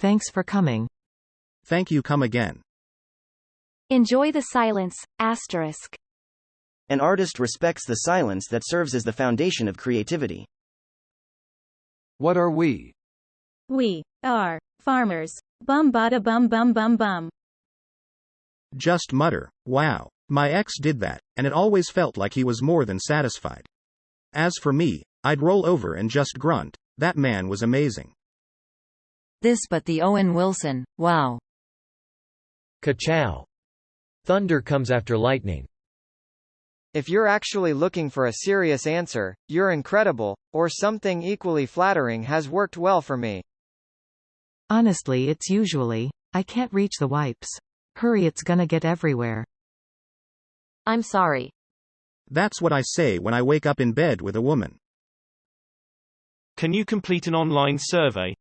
Thanks for coming. Thank you, come again. Enjoy the silence, asterisk. An artist respects the silence that serves as the foundation of creativity. What are we? We are farmers. Bum bada bum bum bum bum. Just mutter, wow, my ex did that, and it always felt like he was more than satisfied. As for me, I'd roll over and just grunt, that man was amazing. This but the Owen Wilson, wow. Ka-chow. Thunder comes after lightning. If you're actually looking for a serious answer, you're incredible, or something equally flattering has worked well for me. Honestly, it's usually, I can't reach the wipes. Hurry, it's gonna get everywhere. I'm sorry. That's what I say when I wake up in bed with a woman. Can you complete an online survey?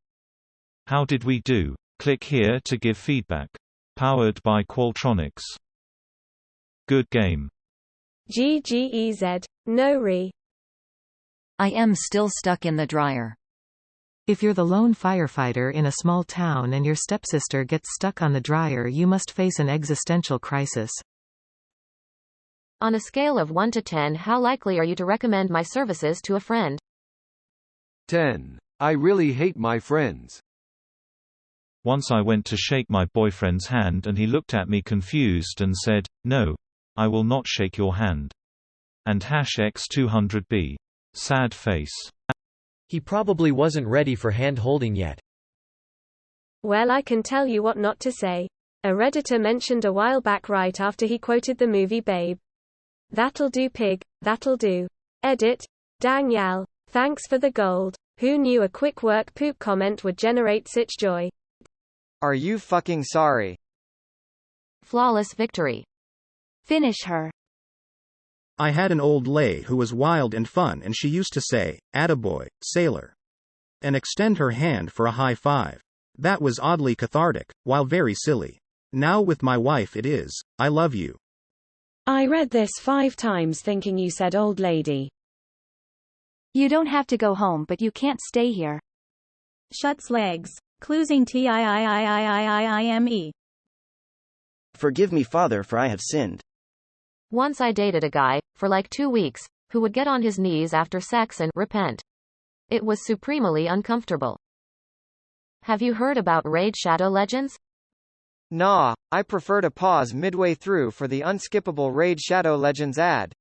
How did we do? Click here to give feedback. Powered by Qualtrics. Good game. GGEZ. No re. I am still stuck in the dryer. If you're the lone firefighter in a small town and your stepsister gets stuck on the dryer, you must face an existential crisis. On a scale of 1 to 10, how likely are you to recommend my services to a friend? 10. I really hate my friends. Once I went to shake my boyfriend's hand and he looked at me confused and said, "No, I will not shake your hand." And #X200B. Sad face. He probably wasn't ready for hand-holding yet. Well, I can tell you what not to say. A Redditor mentioned a while back right after he quoted the movie Babe. That'll do, pig, that'll do. Edit. Dang Yal. Thanks for the gold. Who knew a quick work poop comment would generate such joy? Are you fucking sorry? Flawless victory. Finish her. I had an old lay who was wild and fun, and she used to say, "Attaboy, sailor," and extend her hand for a high five. That was oddly cathartic, while very silly. Now with my wife it is, "I love you." I read this 5 times thinking you said old lady. You don't have to go home, but you can't stay here. Shuts legs. Closing TIIIIIIIIME. Forgive me, Father, for I have sinned. Once I dated a guy, for like 2 weeks, who would get on his knees after sex and repent. It was supremely uncomfortable. Have you heard about Raid Shadow Legends? Nah, I prefer to pause midway through for the unskippable Raid Shadow Legends ad.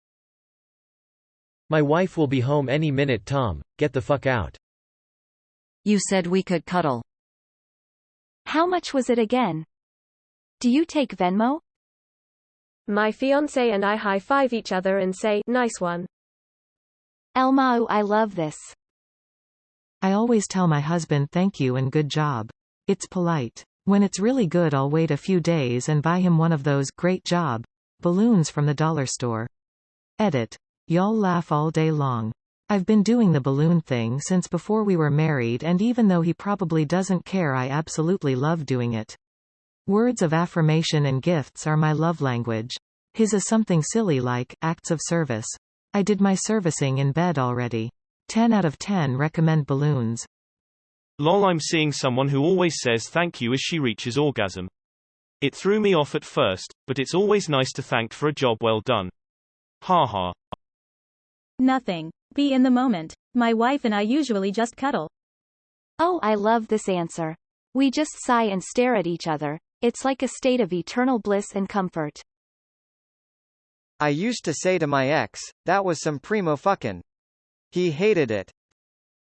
My wife will be home any minute, Tom. Get the fuck out. You said we could cuddle. How much was it again? Do you take Venmo? My fiancé and I high-five each other and say, "Nice one." Elmao, I love this. I always tell my husband thank you and good job. It's polite. When it's really good, I'll wait a few days and buy him one of those "great job" balloons from the dollar store. Edit. Y'all laugh all day long. I've been doing the balloon thing since before we were married, and even though he probably doesn't care, I absolutely love doing it. Words of affirmation and gifts are my love language. His is something silly like acts of service. I did my servicing in bed already. 10 out of 10 recommend balloons. Lol, I'm seeing someone who always says thank you as she reaches orgasm. It threw me off at first, but it's always nice to thank for a job well done. Haha. Nothing. Be in the moment. My wife and I usually just cuddle. Oh, I love this answer. We just sigh and stare at each other. It's like a state of eternal bliss and comfort. I used to say to my ex, that was some primo fucking. He hated it.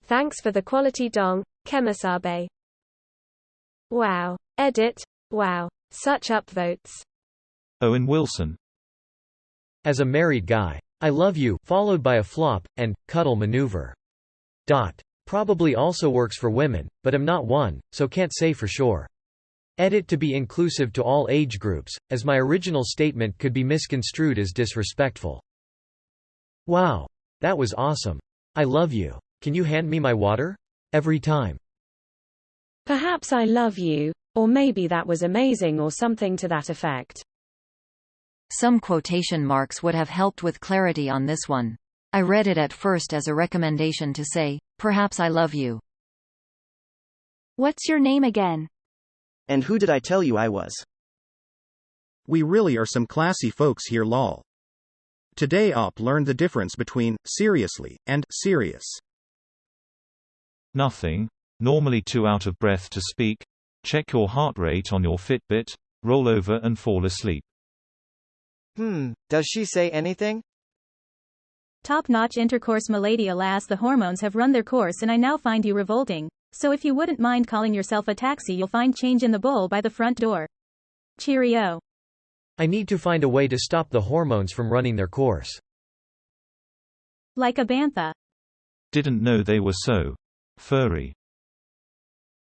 Thanks for the quality dong, Kemasabe. Wow. Edit. Wow. Such upvotes. Owen Wilson. As a married guy, I love you, followed by a flop, and cuddle maneuver. Probably also works for women, but I'm not one, so can't say for sure. Edit to be inclusive to all age groups, as my original statement could be misconstrued as disrespectful. Wow. That was awesome. I love you. Can you hand me my water? Every time. Perhaps I love you, or maybe that was amazing or something to that effect. Some quotation marks would have helped with clarity on this one. I read it at first as a recommendation to say, perhaps I love you. What's your name again? And who did I tell you I was? We really are some classy folks here lol. Today op learned the difference between seriously and serious. Nothing. Normally too out of breath to speak. Check your heart rate on your Fitbit. Roll over and fall asleep. Does she say anything? Top-notch intercourse milady. Alas, the hormones have run their course and I now find you revolting. So if you wouldn't mind calling yourself a taxi, you'll find change in the bowl by the front door. Cheerio. I need to find a way to stop the hormones from running their course. Like a bantha. Didn't know they were so furry.